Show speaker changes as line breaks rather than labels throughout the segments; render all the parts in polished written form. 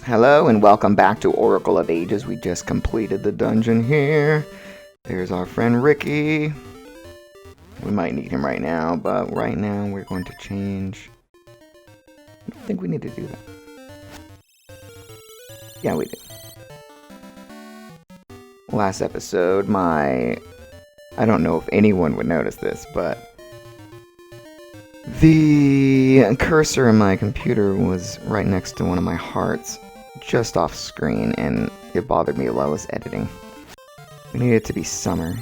Hello and welcome back to Oracle of Ages. We just completed the dungeon here. There's our friend Ricky. We might need him right now, but right now we're going to change. I don't think we need to do that. Yeah, we do. Last episode, I don't know if anyone would notice this, but the cursor in my computer was right next to one of my hearts, just off screen, and it bothered me while I was editing. We need it to be summer.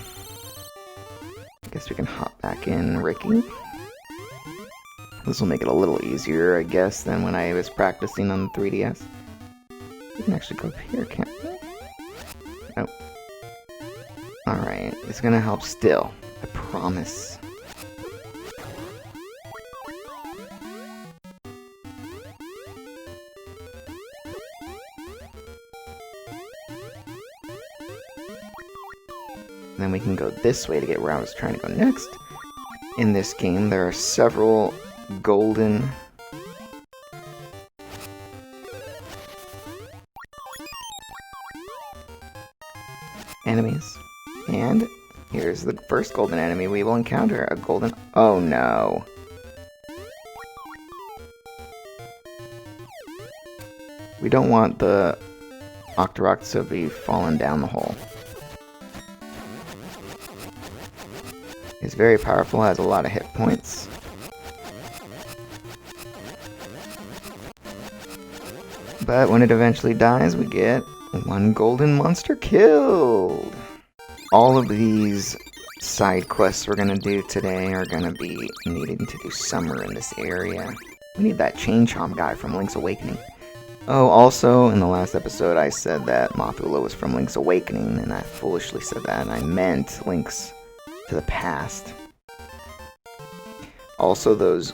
I guess we can hop back in, Ricky. This will make it a little easier, I guess, than when I was practicing on the 3DS. We can actually go up here, can't we? Nope. Alright, it's gonna help still. I promise. Then we can go this way to get where I was trying to go next. In this game, there are several golden enemies. And here's the first golden enemy we will encounter. A golden... Oh no. We don't want the Octorok to be falling down the hole. It's very powerful, has a lot of hit points. But when it eventually dies, we get one golden monster killed. All of these side quests we're gonna do today are gonna be needing to do summer in this area. We need that Chain Chomp guy from Link's Awakening. Oh, also, in the last episode I said that Mothula was from Link's Awakening, and I foolishly said that, and I meant Link's to the past. Also, those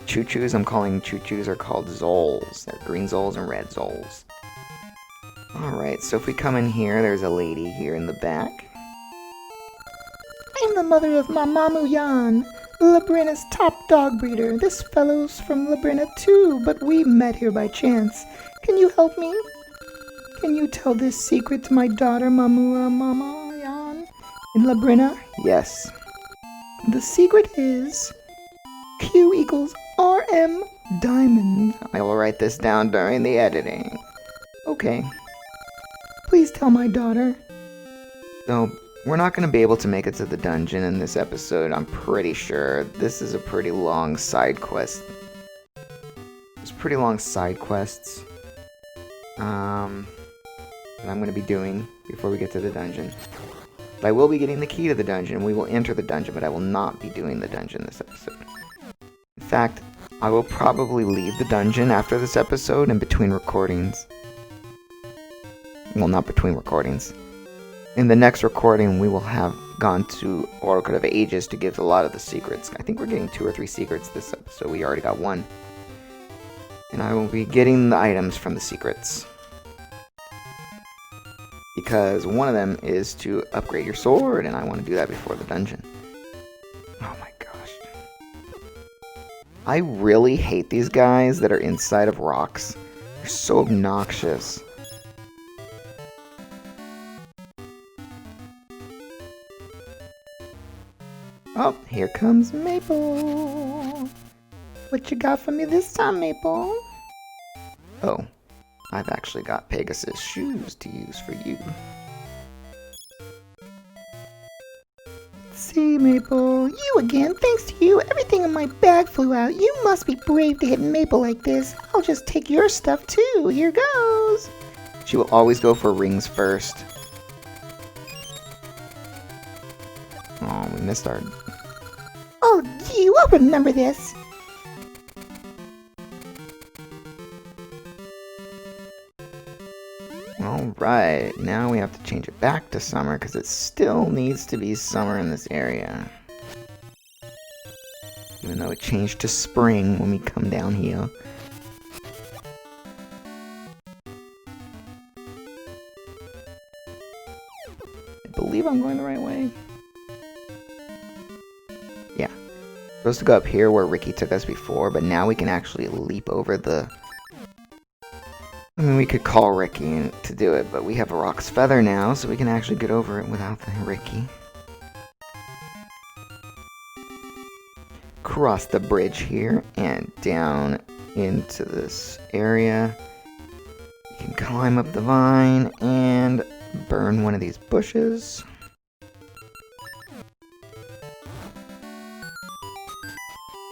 choo-choos I'm calling choo-choos are called Zoles. They're green Zoles and red Zoles. Alright, so if we come in here, there's a lady here in the back.
I'm the mother of Mamamu Yan, Labrina's top dog breeder. This fellow's from Labrina too, but we met here by chance. Can you help me? Can you tell this secret to my daughter, Mama Yan, in Labrina?
Yes.
The secret is Q equals RM diamond.
I will write this down during the editing. Okay.
Please tell my daughter.
So, we're not going to be able to make it to the dungeon in this episode, I'm pretty sure. This is a pretty long side quest. There's pretty long side quests that I'm going to be doing before we get to the dungeon. But I will be getting the key to the dungeon. We will enter the dungeon, but I will not be doing the dungeon this episode. In fact, I will probably leave the dungeon after this episode and between recordings. Well, not between recordings. In the next recording, we will have gone to Oracle of Ages to give a lot of the secrets. I think we're getting 2 or 3 secrets this episode. We already got 1. And I will be getting the items from the secrets. Because one of them is to upgrade your sword, and I want to do that before the dungeon. Oh my gosh. I really hate these guys that are inside of rocks. They're so obnoxious.
Oh, here comes Maple. What you got for me this time, Maple?
Oh, I've actually got Pegasus shoes to use for you.
See, Maple, you again. Thanks to you, everything in my bag flew out. You must be brave to hit Maple like this. I'll just take your stuff too. Here goes.
She will always go for rings first. Oh, we missed our...
Oh, you, I'll remember this.
Alright, now we have to change it back to summer because it still needs to be summer in this area. Even though it changed to spring when we come down here. I believe I'm going the right way. Yeah. Supposed to go up here where Ricky took us before, but now we can actually leap over the I mean, we could call Ricky to do it, but we have a Rock's Feather now, so we can actually get over it without the Ricky. Cross the bridge here and down into this area. You can climb up the vine and burn one of these bushes.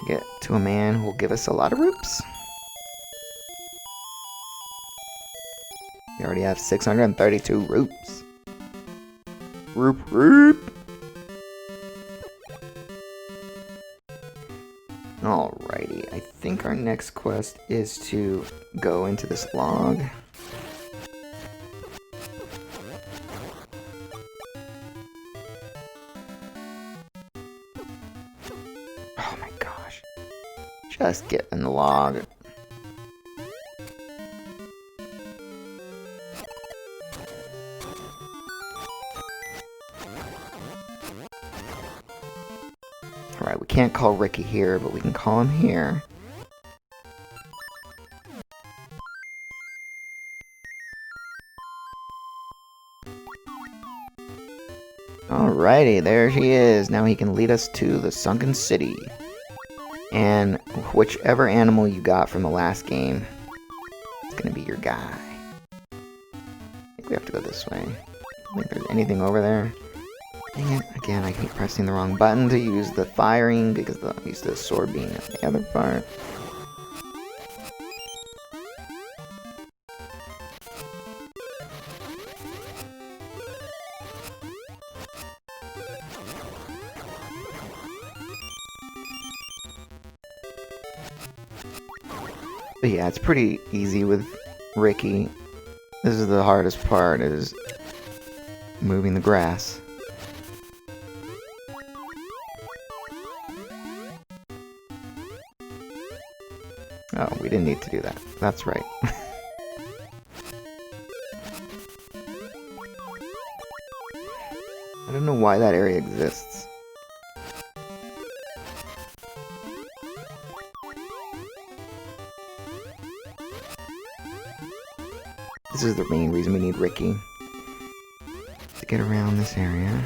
Get to a man who will give us a lot of roops. We already have 632 roops. Roop. Alrighty, I think our next quest is to go into this log. Oh my gosh. Just get in the log. Alright, we can't call Ricky here, but we can call him here. Alrighty, there he is. Now he can lead us to the Sunken City. And whichever animal you got from the last game, it's gonna be your guy. I think we have to go this way. I don't think there's anything over there. Dang it, again, I keep pressing the wrong button to use the firing because I'm used to the sword being at the other part. But yeah, it's pretty easy with Ricky. This is the hardest part, is moving the grass. Oh, we didn't need to do that. That's right. I don't know why that area exists. This is the main reason we need Ricky. To get around this area.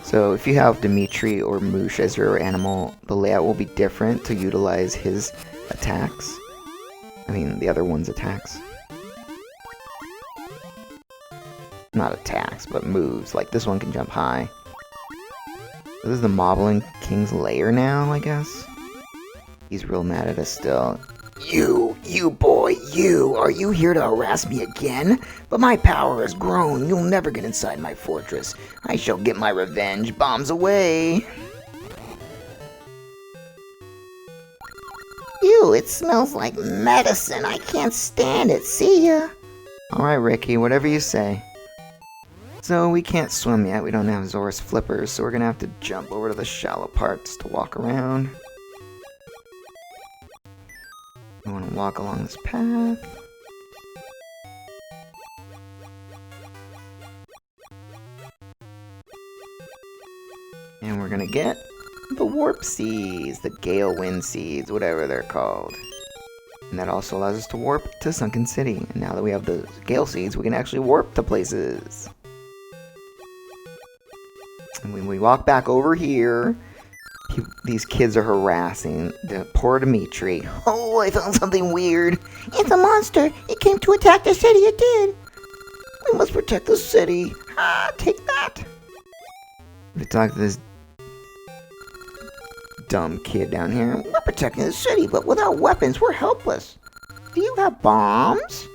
So if you have Dimitri or Moosh as your animal, the layout will be different to utilize his attacks. I mean, the other one's attacks. Not attacks, but moves. Like, this one can jump high. So this is the Moblin King's lair now, I guess? He's real mad at us still. You boy, you! Are you here to harass me again? But my power has grown. You'll never get inside my fortress. I shall get my revenge. Bombs away!
Ew, it smells like medicine. I can't stand it. See ya.
Alright, Ricky, whatever you say. So, we can't swim yet. We don't have Zora Flippers, so we're gonna have to jump over to the shallow parts to walk around. We want to walk along this path. And we're gonna get the warp seeds, the gale wind seeds, whatever they're called. And that also allows us to warp to Sunken City. And now that we have the gale seeds, we can actually warp to places. And when we walk back over here, these kids are harassing the poor Dimitri.
Oh, I found something weird. It's a monster. It came to attack the city. It did.
We must protect the city. Ah, take that. We talk to this dumb kid down here.
We're protecting the city, but without weapons, we're helpless. Do you have bombs?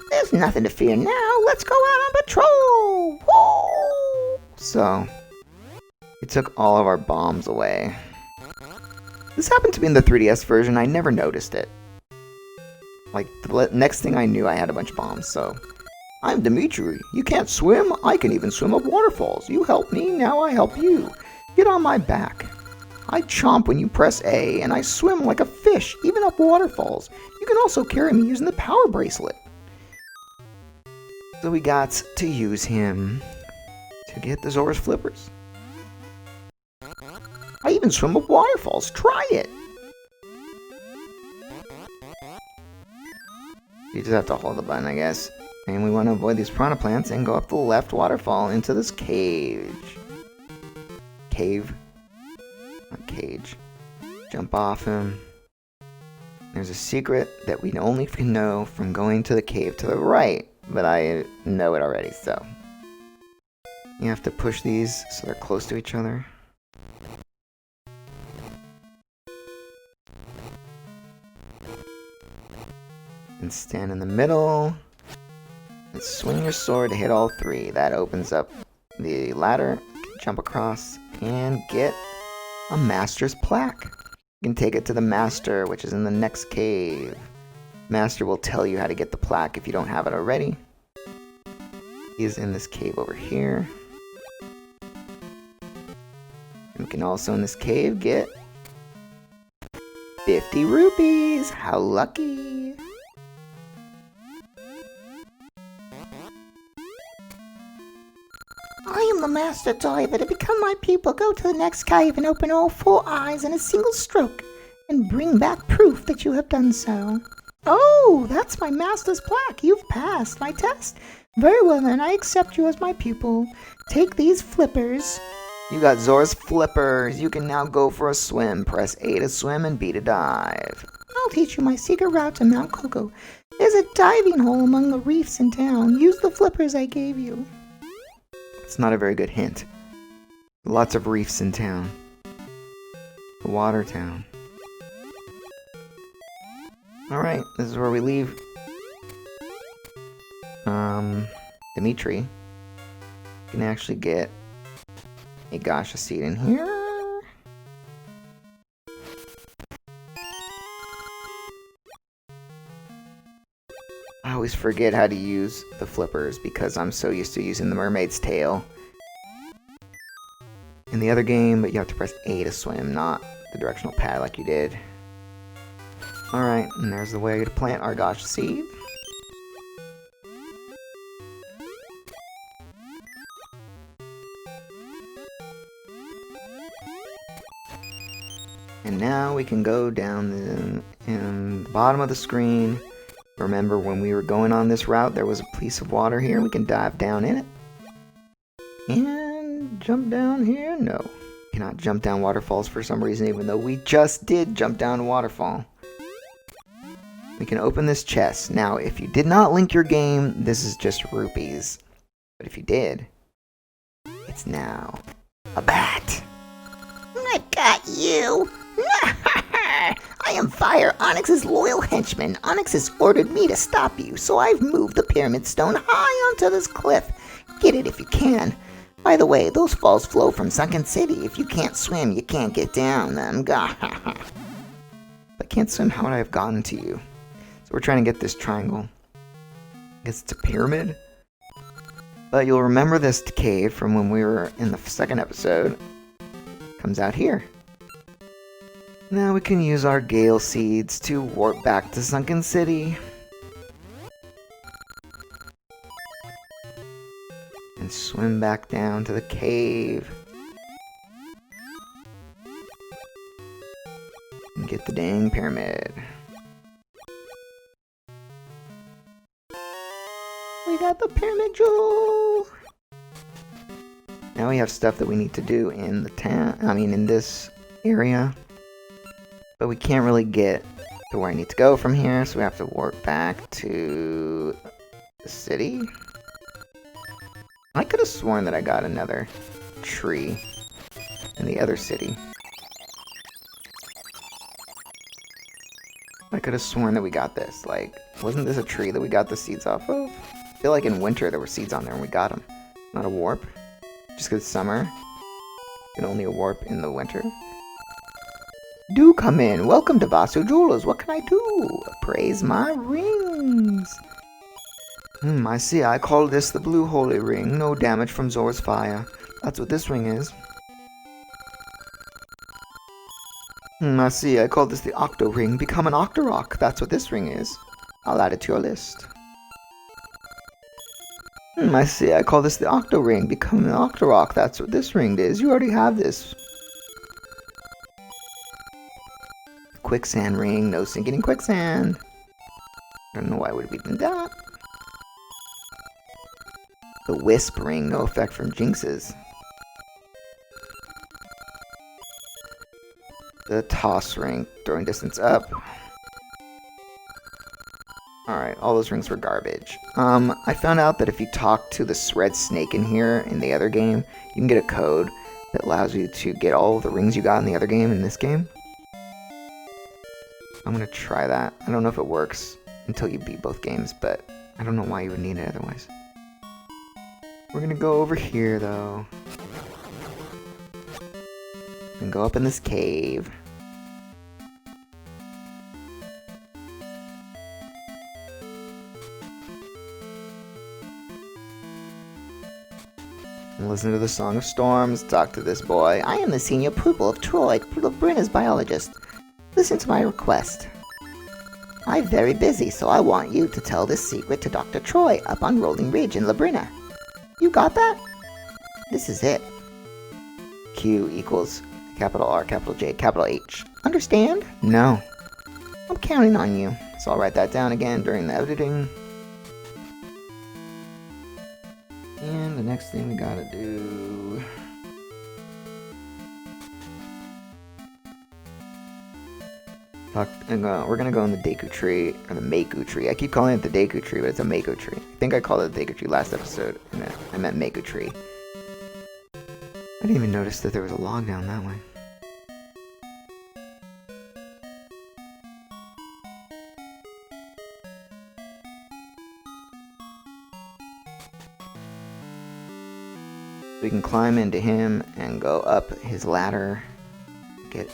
There's nothing to fear now. Let's go out on patrol. Whoa!
So, he took all of our bombs away. This happened to me in the 3DS version. I never noticed it. Like, the next thing I knew, I had a bunch of bombs, so... I'm Dimitri. You can't swim? I can even swim up waterfalls. You help me, now I help you. Get on my back. I chomp when you press A, and I swim like a fish.
fish, even up waterfalls. You can also carry me using the power bracelet.
So we got to use him to get the Zora Flippers.
I even swim up waterfalls. Try it.
You just have to hold the button, I guess. And we want to avoid these piranha plants and go up the left waterfall into this cage. Cave. Not cage. Jump off him. There's a secret that we only can know from going to the cave to the right. But I know it already, so. You have to push these so they're close to each other. And stand in the middle. And swing your sword to hit all three. That opens up the ladder. Jump across and get a master's plaque. You can take it to the master, which is in the next cave. Master will tell you how to get the plaque if you don't have it already. He is in this cave over here. And we can also in this cave get 50 rupees. How lucky!
I am the master diver. To become my pupil, go to the next cave and open all 4 eyes in a single stroke, and bring back proof that you have done so. Oh, that's my master's plaque. You've passed my test. Very well then, I accept you as my pupil. Take these flippers.
You got Zora's Flippers. You can now go for a swim. Press A to swim and B to dive.
I'll teach you my secret route to Mount Cucco. There's a diving hole among the reefs in town. Use the flippers I gave you.
It's not a very good hint. Lots of reefs in town. The water town. Alright, this is where we leave Dimitri. You can actually get a gacha seed in here. I always forget how to use the flippers because I'm so used to using the mermaid's tail in the other game, but you have to press A to swim, not the directional pad like you did. Alright, and there's the way to plant our gacha seed. And now we can go down in the bottom of the screen. Remember when we were going on this route, there was a piece of water here. We can dive down in it. And jump down here. No. Cannot jump down waterfalls for some reason, even though we just did jump down a waterfall. We can open this chest. Now, if you did not link your game, this is just rupees. But if you did, it's now a bat.
I got you. I am Fire, Onyx's loyal henchman. Onyx has ordered me to stop you, so I've moved the pyramid stone high onto this cliff. Get it if you can. By the way, those falls flow from Sunken City. If you can't swim, you can't get down them.
If I can't swim, how would I have gotten to you? So we're trying to get this triangle. I guess it's a pyramid? But you'll remember this cave from when we were in the second episode. Comes out here. Now we can use our Gale Seeds to warp back to Sunken City. And swim back down to the cave. And get the dang pyramid.
We got the pyramid jewel.
Now we have stuff that we need to do in the town, in this area. But we can't really get to where I need to go from here, so we have to warp back to the city. I could have sworn that I got another tree in the other city. I could have sworn that we got this. Like, wasn't this a tree that we got the seeds off of? I feel like in winter there were seeds on there and we got them. Not a warp. Just because summer and only a warp in the winter. Do come in. Welcome to Vasu Jewelers. What can I do? Praise my rings. I see. I call this the Blue Holy Ring. No damage from Zora's fire. That's what this ring is. I see. I call this the Octo Ring. Become an Octorock. That's what this ring is. I'll add it to your list. I see. I call this the Octo Ring. Become an Octorock. That's what this ring is. You already have this. Quicksand ring. No sinking in quicksand. I don't know why would we do that. The Wisp ring. No effect from jinxes. The Toss ring. Throwing distance up. Alright, all those rings were garbage. I found out that if you talk to the red snake in here, in the other game, you can get a code that allows you to get all of the rings you got in the other game in this game. I'm gonna try that. I don't know if it works until you beat both games, but I don't know why you would need it otherwise. We're gonna go over here, though. And go up in this cave. And listen to the Song of Storms, talk to this boy.
I am the senior pupil of Troy, Labrina's biologist. Listen to my request. I'm very busy, so I want you to tell this secret to Dr. Troy up on Rolling Ridge in Labrina. You got that? This is it.
Q equals capital R, capital J, capital H.
Understand?
No.
I'm counting on you.
So I'll write that down again during the editing. And the next thing we gotta do... we're gonna go in the Deku tree, or the Meiku tree. I keep calling it the Deku tree, but it's a Meiku tree. I think I called it the Deku tree last episode, and I meant Meiku tree. I didn't even notice that there was a log down that way. We can climb into him and go up his ladder, get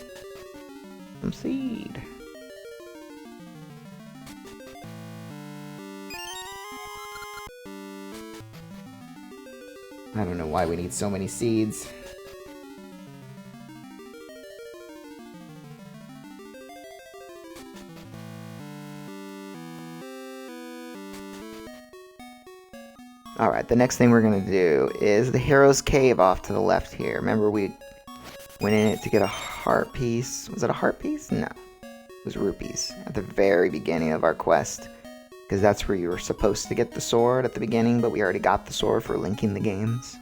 some seed. I don't know why we need so many seeds. Alright, the next thing we're going to do is the Hero's Cave off to the left here. Remember we went in it to get a heart piece. Was it a heart piece? No. It was rupees at the very beginning of our quest. Because that's where you were supposed to get the sword at the beginning, but we already got the sword for linking the games.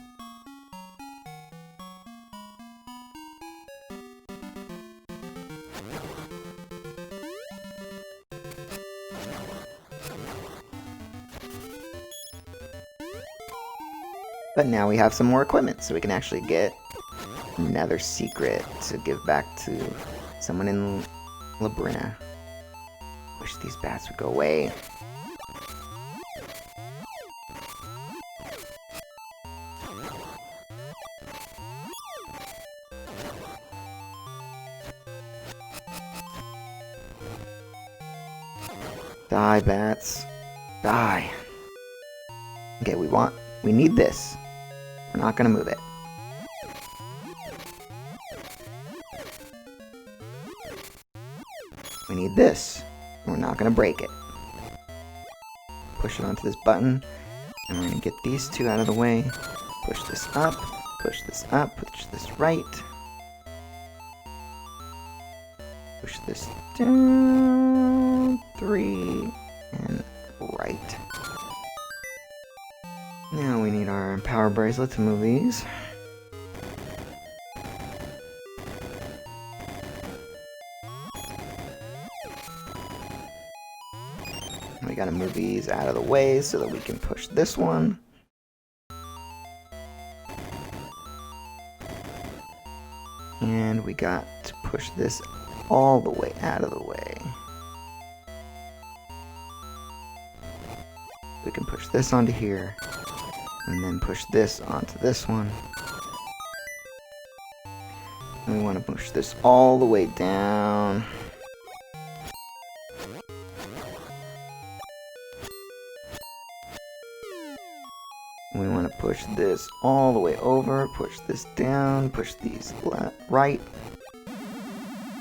But now we have some more equipment, so we can actually get another secret to give back to someone in Labrina. Wish these bats would go away. Die, bats. Die. Okay, we need this. We're not gonna move it. We need this. We're not gonna break it. Push it onto this button, and we're gonna get these two out of the way. Push this up, push this up, push this right. Push this down, 3, and right. Now we need our power bracelet to move these. We gotta move these out of the way so that we can push this one. And we got to push this all the way out of the way. We can push this onto here, and then push this onto this one. And we want to push this all the way down. And we want to push this all the way over, push this down, push these right.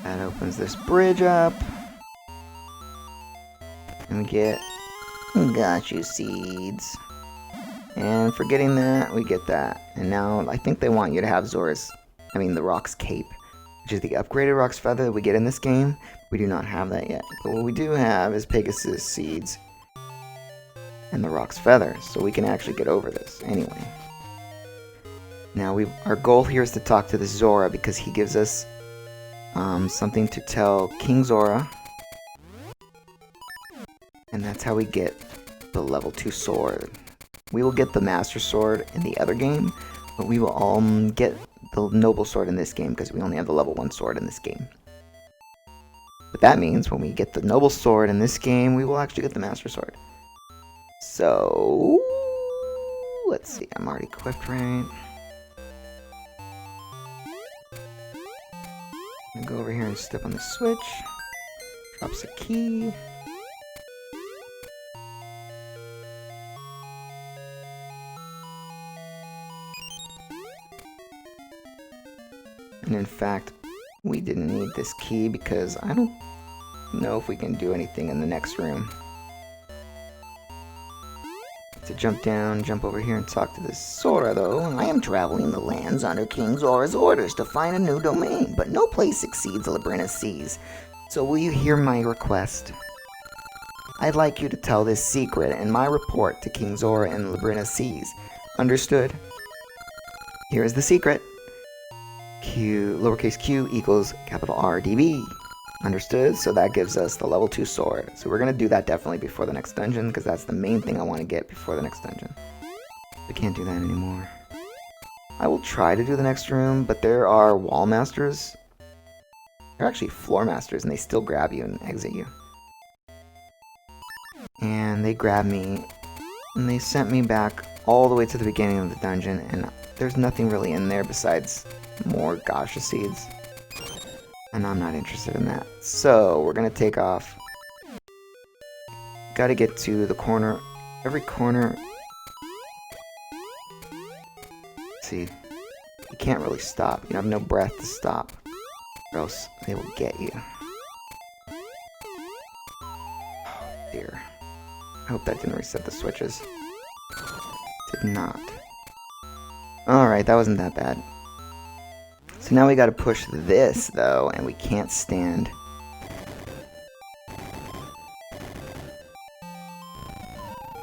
That opens this bridge up. And we get Gachu seeds. And for getting that, we get that. And now I think they want you to have the Rock's Cape, which is the upgraded Rock's Feather that we get in this game. We do not have that yet. But what we do have is Pegasus seeds and the Rock's Feather, so we can actually get over this anyway. Now our goal here is to talk to the Zora because he gives us something to tell King Zora. And that's how we get the level 2 sword. We will get the Master Sword in the other game, but we will get the Noble Sword in this game because we only have the level 1 sword in this game. But that means when we get the Noble Sword in this game, we will actually get the Master Sword. So, let's see, I'm already equipped, right? I'm gonna go over here and step on the switch. Drops a key. And in fact, we didn't need this key because I don't know if we can do anything in the next room. To jump down, jump over here and talk to this Zora though. I am traveling the lands under King Zora's orders to find a new domain, but no place exceeds Labrina's seas. So will you hear my request? I'd like you to tell this secret in my report to King Zora and Labrina's seas. Understood? Here is the secret. Lowercase q equals capital RDB. Understood? So that gives us the level 2 sword. So we're going to do that definitely before the next dungeon, because that's the main thing I want to get before the next dungeon. We can't do that anymore. I will try to do the next room, but there are wall masters. They're actually floor masters, and they still grab you and exit you. And they grabbed me, and they sent me back all the way to the beginning of the dungeon, and there's nothing really in there besides more gacha seeds. And I'm not interested in that. So, we're gonna take off. Gotta get to the corner. Every corner. See, you can't really stop. You have no breath to stop, or else they will get you. Oh dear. I hope that didn't reset the switches. Did not. Alright, that wasn't that bad. So now we gotta push this, though, and we can't stand.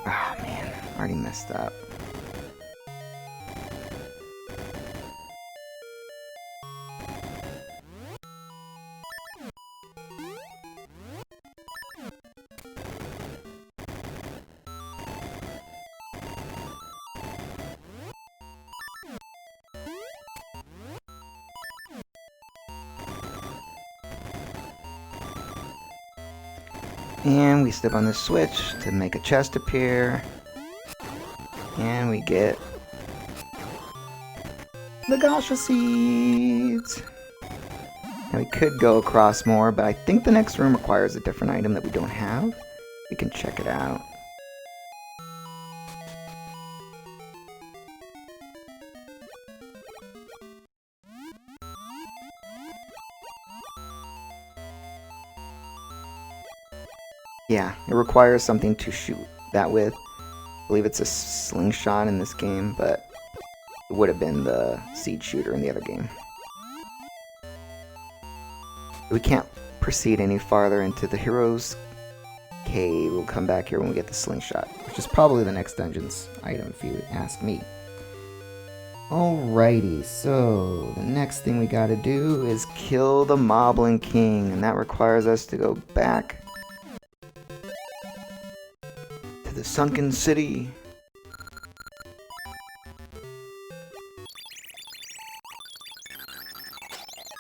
Oh man, already messed up. And we step on the switch to make a chest appear. And we get the gacha seeds. Now we could go across more, but I think the next room requires a different item that we don't have. We can check it out. Yeah, it requires something to shoot that with. I believe it's a slingshot in this game, but it would have been the seed shooter in the other game. We can't proceed any farther into the hero's cave. We'll come back here when we get the slingshot, which is probably the next dungeon's item if you ask me. Alrighty, so the next thing we gotta do is kill the Moblin King, and that requires us to go back to the Sunken City.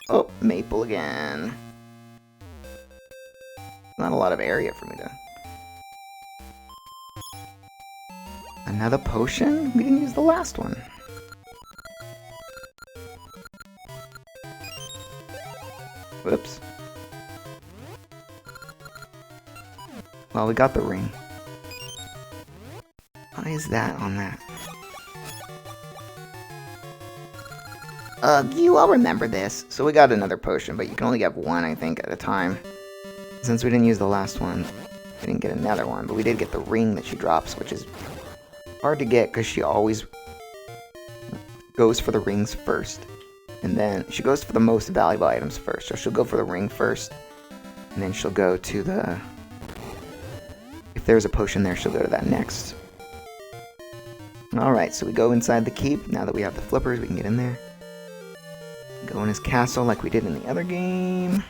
Oh, Maple again. Not a lot of area for me to... Another potion? We didn't use the last one. Whoops. Well, we got the ring. Why is that on that? Ugh, you all remember this. So we got another potion, but you can only get one, I think, at a time. Since we didn't use the last one, we didn't get another one, but we did get the ring that she drops, which is hard to get because she always goes for the rings first. And then she goes for the most valuable items first. So she'll go for the ring first, and then she'll go to the... If there's a potion there, she'll go to that next. Alright, so we go inside the keep. Now that we have the flippers, we can get in there. Go in his castle like we did in the other game.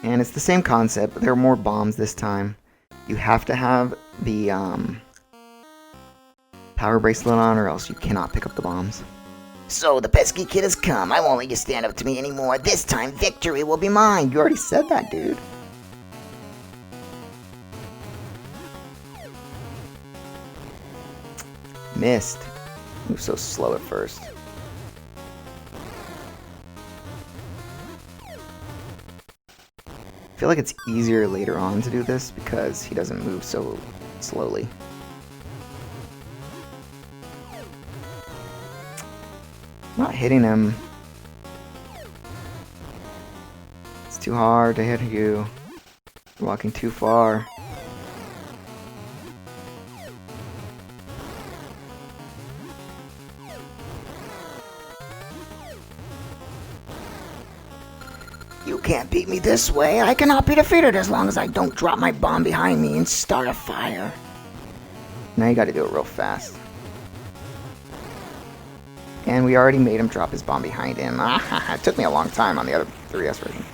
And it's the same concept, but there are more bombs this time. You have to have the power bracelet on or else you cannot pick up the bombs.
So the pesky kid has come. I won't let you stand up to me anymore. This time victory will be mine.
You already said that, dude. Missed. Move so slow at first. I feel like it's easier later on to do this because he doesn't move so slowly. Not hitting him. It's too hard to hit you. You're walking too far.
You can't beat me this way. I cannot be defeated as long as I don't drop my bomb behind me and start a fire.
Now you gotta do it real fast. And we already made him drop his bomb behind him. It took me a long time on the other 3DS version.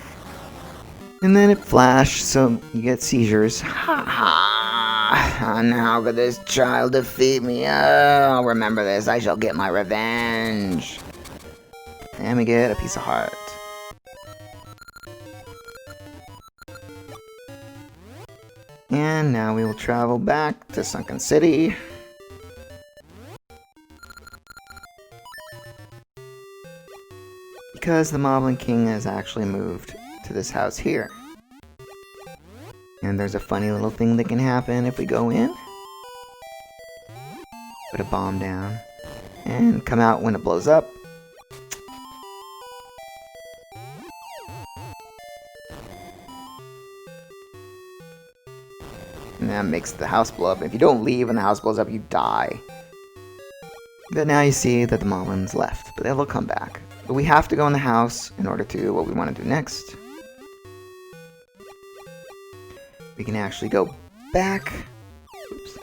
And then it flashed, so you get seizures.
Ha ha! And how could this child defeat me? I'll remember this. I shall get my revenge.
And we get a piece of heart. And now we will travel back to Sunken City. Because the Moblin King has actually moved to this house here. And there's a funny little thing that can happen if we go in. Put a bomb down. And come out when it blows up. And that makes the house blow up. If you don't leave when the house blows up, you die. But now you see that the Moblins left, but they'll come back. But we have to go in the house in order to do what we want to do next. We can actually go back. Oops.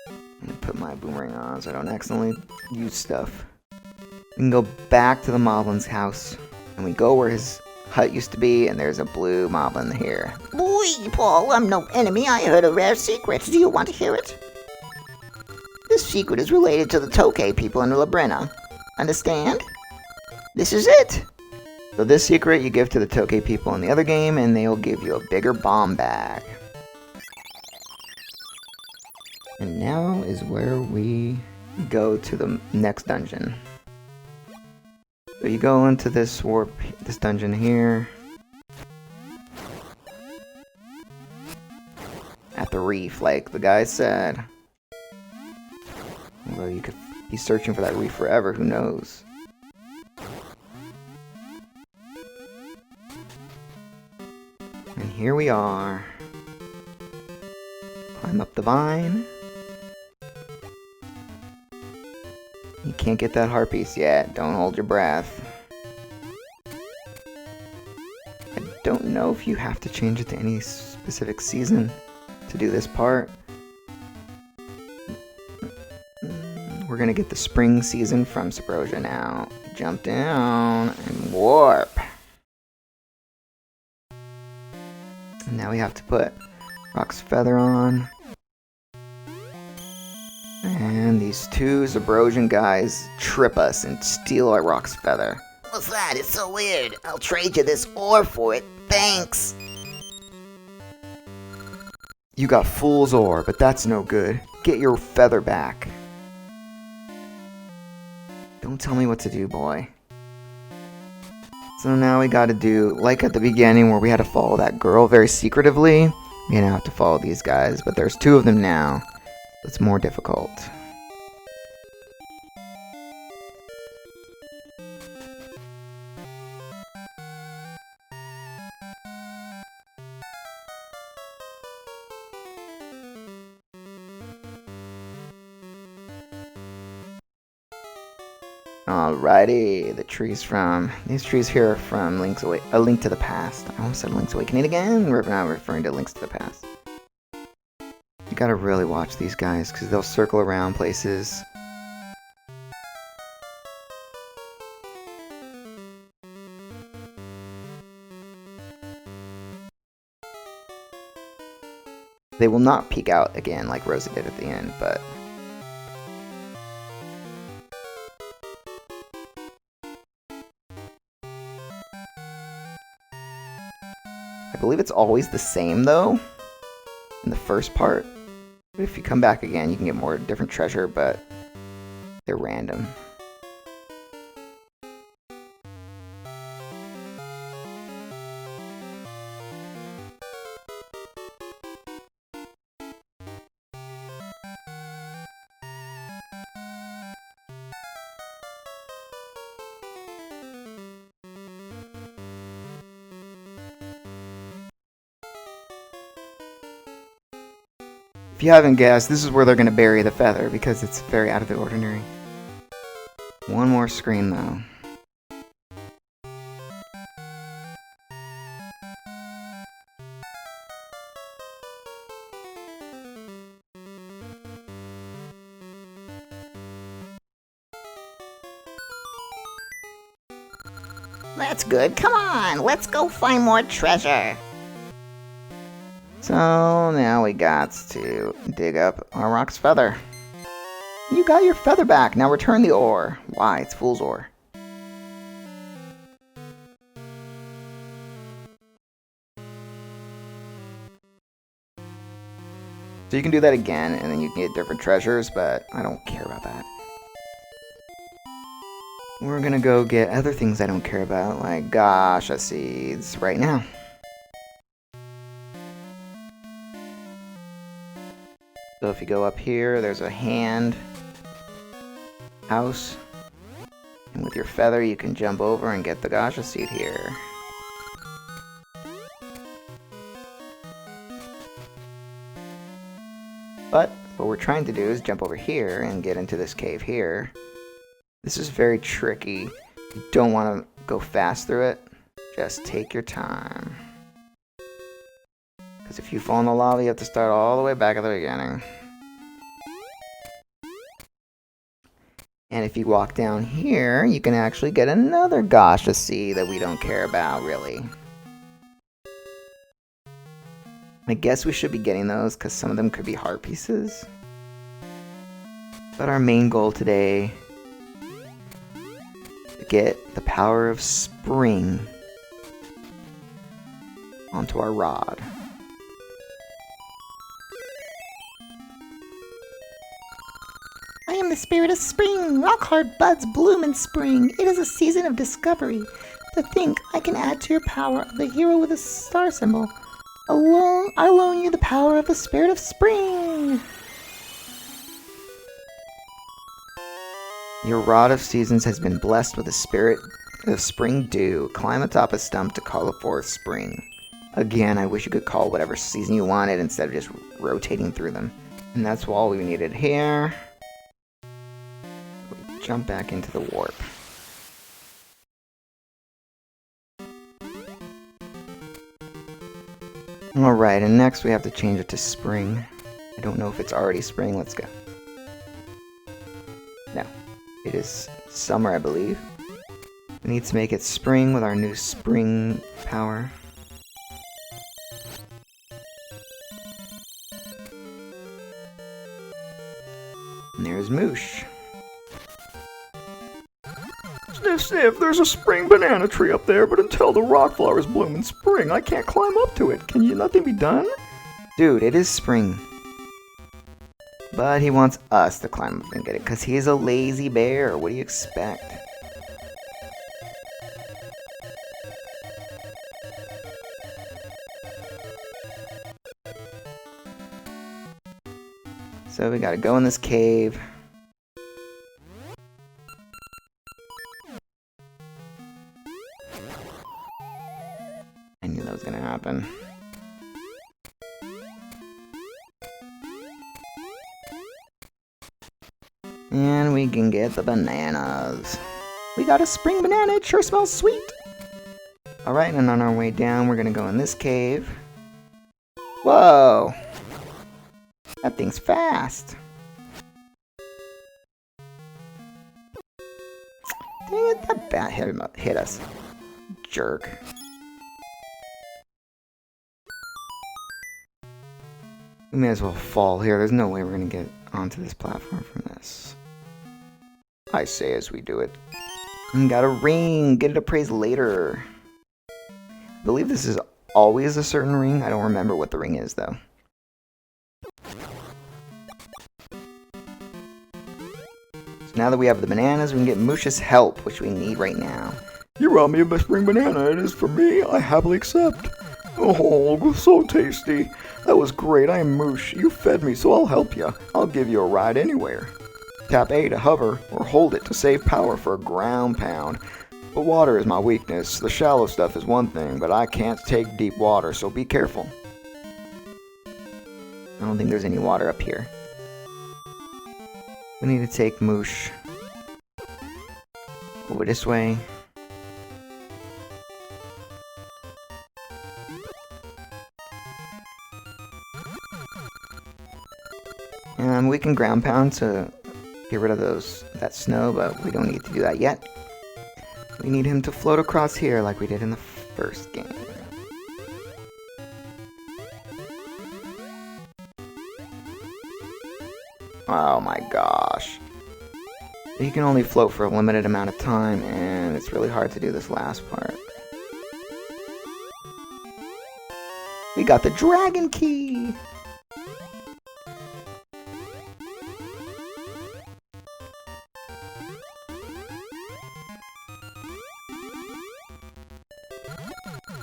I'm gonna put my boomerang on so I don't accidentally use stuff. We can go back to the Moblin's house, and we go where his hut used to be, and there's a blue Moblin here.
Boy, Paul, I'm no enemy. I heard a rare secret. Do you want to hear it? This secret is related to the Tokay people in Labrina. Understand? This is it!
So this secret you give to the Tokay people in the other game, and they'll give you a bigger bomb bag. And now is where we go to the next dungeon. So you go into this dungeon here. At the reef, like the guy said. Although you could be searching for that reef forever, who knows? And here we are. Climb up the vine. You can't get that heart piece yet. Don't hold your breath. I don't know if you have to change it to any specific season to do this part. We're gonna get the spring season from Sabrosia now. Jump down and warp. And now we have to put Rock's Feather on. And these two Zabrosian guys trip us and steal our Rock's Feather.
What's that? It's so weird. I'll trade you this ore for it. Thanks.
You got Fool's Ore, but that's no good. Get your feather back. Don't tell me what to do, boy. So now we gotta do, like at the beginning where we had to follow that girl very secretively, You know, have to follow these guys, but there's 2 of them now. It's more difficult. Alrighty, these trees here are from A Link to the Past. I almost said Link's Awakening again. We're now referring to Links to the Past. You gotta really watch these guys, because they'll circle around places. They will not peek out again like Rosie did at the end, but... I believe it's always the same, though, in the first part. But if you come back again, you can get more different treasure, but they're random. If you haven't guessed, this is where they're going to bury the feather, because it's very out of the ordinary. One more screen, though.
That's good. Come on, let's go find more treasure.
So now we got to dig up our rock's feather. You got your feather back. Now return the ore. Why? It's fool's ore. So you can do that again, and then you can get different treasures, but I don't care about that. We're gonna go get other things I don't care about, like gacha seeds, right now. So if you go up here, there's a hand house, and with your feather you can jump over and get the gacha seed here. But what we're trying to do is jump over here and get into this cave here. This is very tricky. You don't want to go fast through it. Just take your time. Because if you fall in the lava, you have to start all the way back at the beginning. And if you walk down here, you can actually get another gacha seed that we don't care about, really. I guess we should be getting those, because some of them could be heart pieces. But our main goal today is to get the power of spring onto our rod.
I am the spirit of spring. Rock-hard buds bloom in spring. It is a season of discovery. To think I can add to your power of the hero with a star symbol. I loan you the power of the spirit of spring.
Your rod of seasons has been blessed with the spirit of spring dew. Climb atop a stump to call forth spring. Again, I wish you could call whatever season you wanted instead of just rotating through them. And that's all we needed here. We jump back into the warp. Alright, and next we have to change it to spring. I don't know if it's already spring. Let's go. No. It is summer, I believe. We need to make it spring with our new spring power. And there's Moosh.
Sniff, sniff, there's a spring banana tree up there, but until the rock flowers bloom in spring, I can't climb up to it. Can nothing be done?
Dude, it is spring. But he wants us to climb up and get it, because he's a lazy bear. What do you expect? So we gotta go in this cave. I knew that was gonna happen. And we can get the bananas.
We got a spring banana. It sure smells sweet.
Alright, and on our way down, we're gonna go in this cave. Whoa! That thing's fast. Dang it, that bat hit us. Jerk. We may as well fall here. There's no way we're gonna get onto this platform from this. I say as we do it. We got a ring. Get it appraised later. I believe this is always a certain ring. I don't remember what the ring is, though. So now that we have the bananas, we can get Moosh's help, which we need right now.
You brought me a spring banana. It is for me. I happily accept. Oh, so tasty. That was great. I am Moosh. You fed me, so I'll help you. I'll give you a ride anywhere. Tap A to hover, or hold it to save power for a ground pound. But water is my weakness. The shallow stuff is one thing, but I can't take deep water, so be careful.
I don't think there's any water up here. We need to take Moosh over this way. We can ground pound to get rid of that snow, but we don't need to do that yet. We need him to float across here like we did in the first game. Oh my gosh. He can only float for a limited amount of time, and it's really hard to do this last part. We got the dragon key!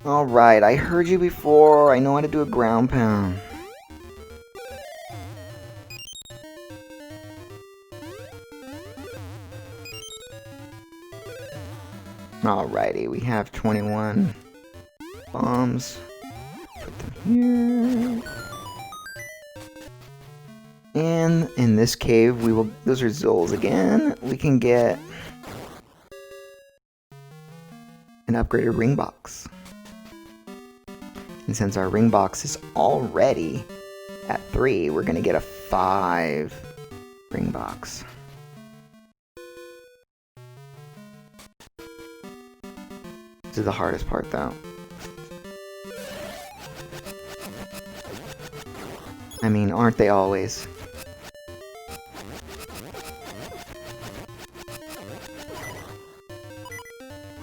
Alright, I heard you before. I know how to do a ground pound. Alrighty, we have 21 bombs. Put them here. And in this cave, those are Zols again. We can get an upgraded ring box. And since our ring box is already at 3, we're going to get a 5 ring box. This is the hardest part, though. I mean, aren't they always?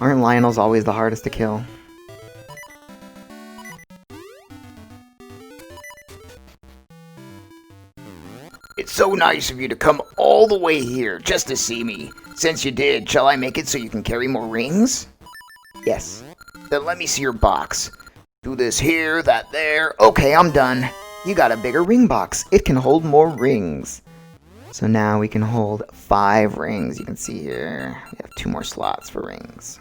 Aren't Lionels always the hardest to kill?
It's so nice of you to come all the way here just to see me. Since you did, shall I make it so you can carry more rings?
Yes.
Then let me see your box. Do this here, that there. Okay, I'm done.
You got a bigger ring box. It can hold more rings. So now we can hold 5 rings. You can see here, we have 2 more slots for rings.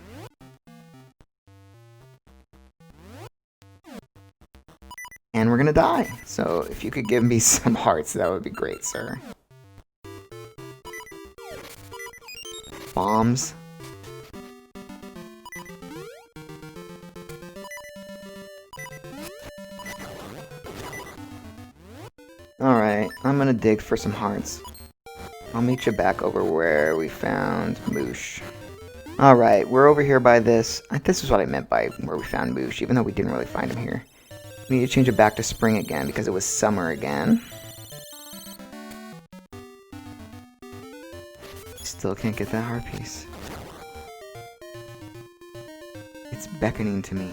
And we're gonna die. So if you could give me some hearts, that would be great, sir. Bombs. Alright, I'm gonna dig for some hearts. I'll meet you back over where we found Moosh. Alright, we're over here by this. This is what I meant by where we found Moosh, even though we didn't really find him here. We need to change it back to spring again because it was summer again. Still can't get that heart piece. It's beckoning to me.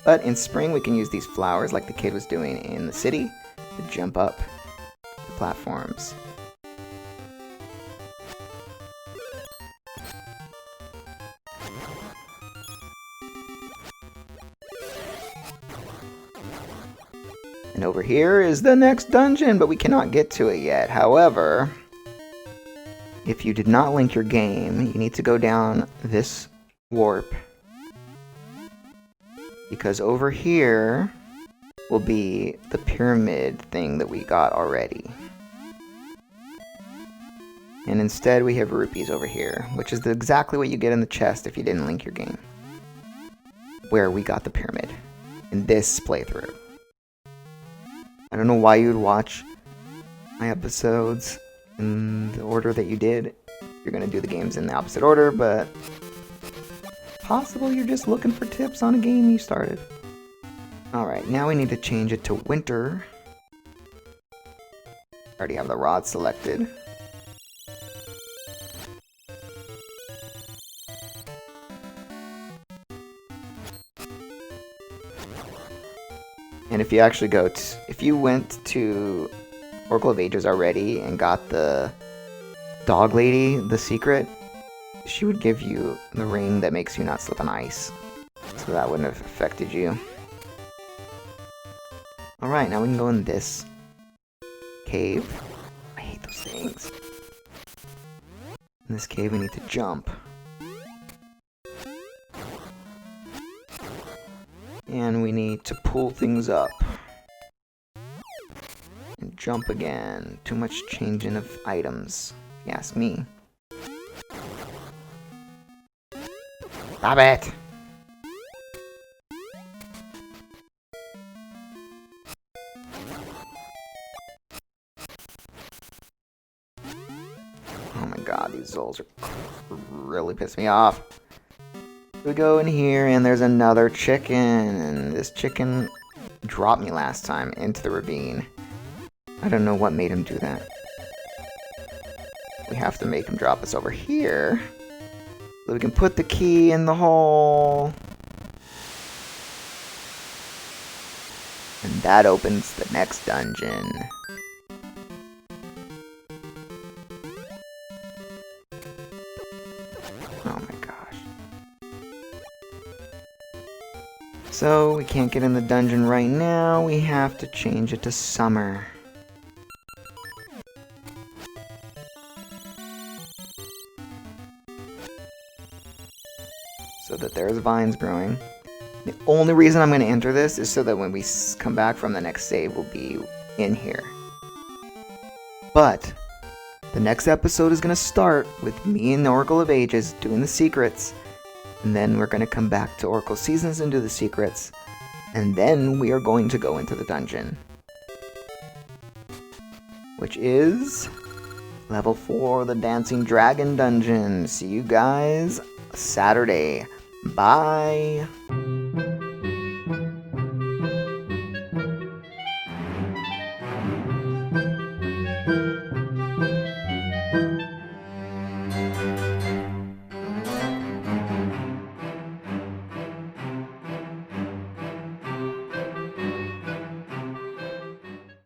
But in spring we can use these flowers like the kid was doing in the city to jump up the platforms. And over here is the next dungeon, but we cannot get to it yet. However, if you did not link your game, you need to go down this warp. Because over here will be the pyramid thing that we got already. And instead we have rupees over here, which is exactly what you get in the chest if you didn't link your game. Where we got the pyramid in this playthrough. I don't know why you'd watch my episodes in the order that you did. You're gonna do the games in the opposite order, but possible you're just looking for tips on a game you started. Alright, now we need to change it to winter. Already have the rod selected. And if you actually if you went to Oracle of Ages already and got the dog lady, the secret, she would give you the ring that makes you not slip on ice. So that wouldn't have affected you. Alright, now we can go in this cave. I hate those things. In this cave we need to jump. And we need to pull things up. And jump again. Too much changing of items, if you ask me. Stop it! Oh my god, these Zols are really pissing me off. We go in here and there's another chicken, and this chicken dropped me last time into the ravine. I don't know what made him do that. We have to make him drop us over here so we can put the key in the hole. And that opens the next dungeon. Oh my gosh. So, we can't get in the dungeon right now, we have to change it to summer. So that there's vines growing. The only reason I'm going to enter this is so that when we come back from the next save, we'll be in here. But, the next episode is going to start with me and the Oracle of Ages doing the secrets. And then we're going to come back to Oracle Seasons and do the secrets. And then we are going to go into the dungeon. Which is level 4, the Dancing Dragon Dungeon. See you guys Saturday. Bye!